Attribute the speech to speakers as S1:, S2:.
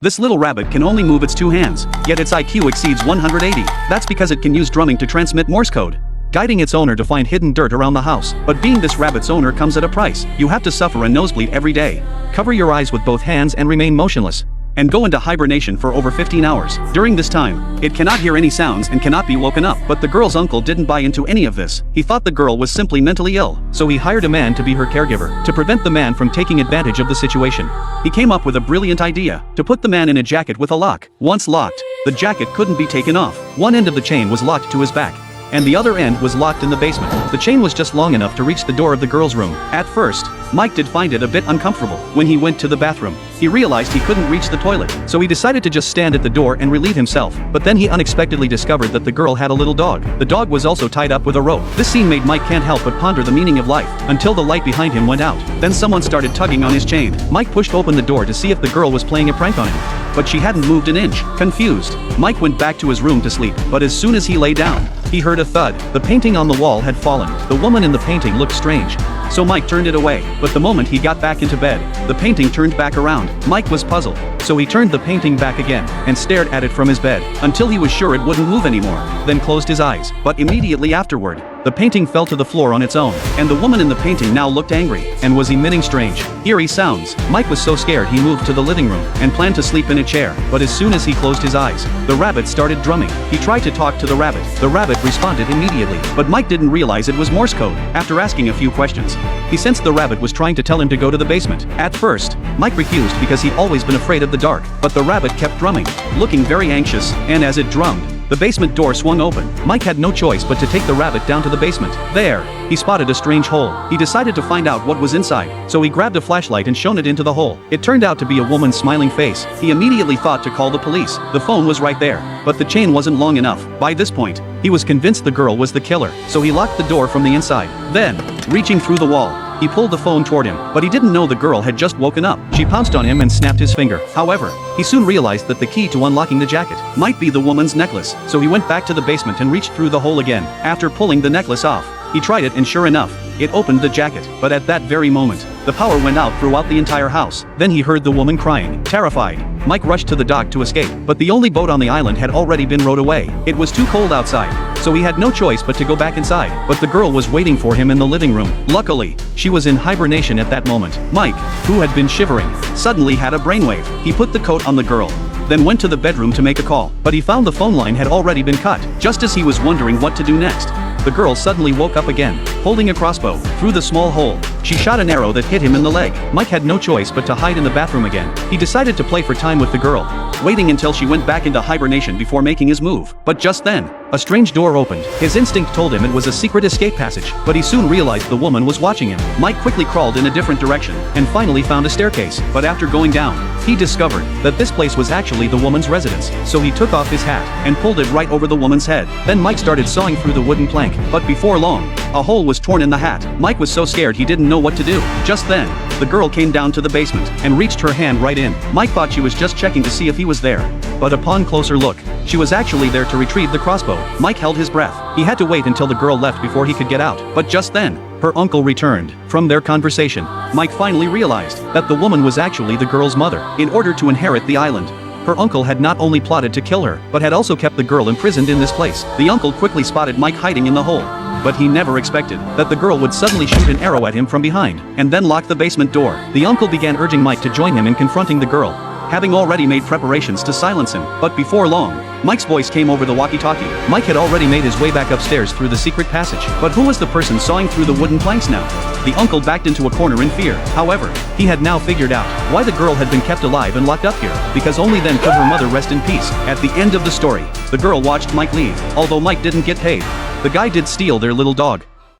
S1: This little rabbit can only move its two hands, yet its IQ exceeds 180. That's because it can use drumming to transmit Morse code, guiding its owner to find hidden dirt around the house. But being this rabbit's owner comes at a price. You have to suffer a nosebleed every day, cover your eyes with both hands and remain motionless, and go into hibernation for over 15 hours. During this time, it cannot hear any sounds and cannot be woken up. But the girl's uncle didn't buy into any of this. He thought the girl was simply mentally ill, so he hired a man to be her caregiver, to prevent the man from taking advantage of the situation. He came up with a brilliant idea, to put the man in a jacket with a lock. Once locked, the jacket couldn't be taken off. One end of the chain was locked to his back, and the other end was locked in the basement. The chain was just long enough to reach the door of the girl's room. At first, Mike did find it a bit uncomfortable. When he went to the bathroom, he realized he couldn't reach the toilet, so he decided to just stand at the door and relieve himself. But then he unexpectedly discovered that the girl had a little dog. The dog was also tied up with a rope. This scene made Mike can't help but ponder the meaning of life, until the light behind him went out. Then someone started tugging on his chain. Mike pushed open the door to see if the girl was playing a prank on him, but she hadn't moved an inch. Confused, Mike went back to his room to sleep, but as soon as he lay down, he heard a thud. The painting on the wall had fallen. The woman in the painting looked strange, so Mike turned it away. But the moment he got back into bed, the painting turned back around. Mike was puzzled, so he turned the painting back again, and stared at it from his bed, until he was sure it wouldn't move anymore, then closed his eyes. But immediately afterward, the painting fell to the floor on its own, and the woman in the painting now looked angry, and was emitting strange, eerie sounds. Mike was so scared he moved to the living room, and planned to sleep in a chair. But as soon as he closed his eyes, the rabbit started drumming. He tried to talk to the rabbit. The rabbit responded immediately, but Mike didn't realize it was Morse code. After asking a few questions, he sensed the rabbit was trying to tell him to go to the basement. At first, Mike refused because he'd always been afraid of the dark, but the rabbit kept drumming, looking very anxious, and as it drummed, the basement door swung open. Mike had no choice but to take the rabbit down to the basement. There, he spotted a strange hole. He decided to find out what was inside, so he grabbed a flashlight and shone it into the hole. It turned out to be a woman's smiling face. He immediately thought to call the police. The phone was right there, but the chain wasn't long enough. By this point, he was convinced the girl was the killer, so he locked the door from the inside. Then, reaching through the wall, he pulled the phone toward him, but he didn't know the girl had just woken up. She pounced on him and snapped his finger. However, he soon realized that the key to unlocking the jacket might be the woman's necklace, so he went back to the basement and reached through the hole again. After pulling the necklace off, he tried it and sure enough, it opened the jacket. But at that very moment, the power went out throughout the entire house. Then he heard the woman crying. Terrified, Mike rushed to the dock to escape, but the only boat on the island had already been rowed away. It was too cold outside, so he had no choice but to go back inside. But the girl was waiting for him in the living room. Luckily, she was in hibernation at that moment. Mike, who had been shivering, suddenly had a brainwave. He put the coat on the girl, then went to the bedroom to make a call, but he found the phone line had already been cut. Just as he was wondering what to do next, the girl suddenly woke up again, holding a crossbow. Through the small hole, she shot an arrow that hit him in the leg. Mike had no choice but to hide in the bathroom again. He decided to play for time with the girl, waiting until she went back into hibernation before making his move. But just then, a strange door opened. His instinct told him it was a secret escape passage, but he soon realized the woman was watching him. Mike quickly crawled in a different direction, and finally found a staircase. But after going down, he discovered that this place was actually the woman's residence. So he took off his hat, and pulled it right over the woman's head. Then Mike started sawing through the wooden plank, but before long, a hole was torn in the hat. Mike was so scared he didn't know what to do. Just then, the girl came down to the basement, and reached her hand right in. Mike thought she was just checking to see if he was there, but upon closer look, she was actually there to retrieve the crossbow. Mike held his breath. He had to wait until the girl left before he could get out. But just then, her uncle returned. From their conversation, Mike finally realized that the woman was actually the girl's mother. In order to inherit the island, her uncle had not only plotted to kill her, but had also kept the girl imprisoned in this place. The uncle quickly spotted Mike hiding in the hole, but he never expected that the girl would suddenly shoot an arrow at him from behind, and then lock the basement door. The uncle began urging Mike to join him in confronting the girl, having already made preparations to silence him. But before long, Mike's voice came over the walkie-talkie. Mike had already made his way back upstairs through the secret passage. But who was the person sawing through the wooden planks now? The uncle backed into a corner in fear. However, he had now figured out why the girl had been kept alive and locked up here, because only then could her mother rest in peace. At the end of the story, the girl watched Mike leave. Although Mike didn't get paid, the guy did steal their little dog.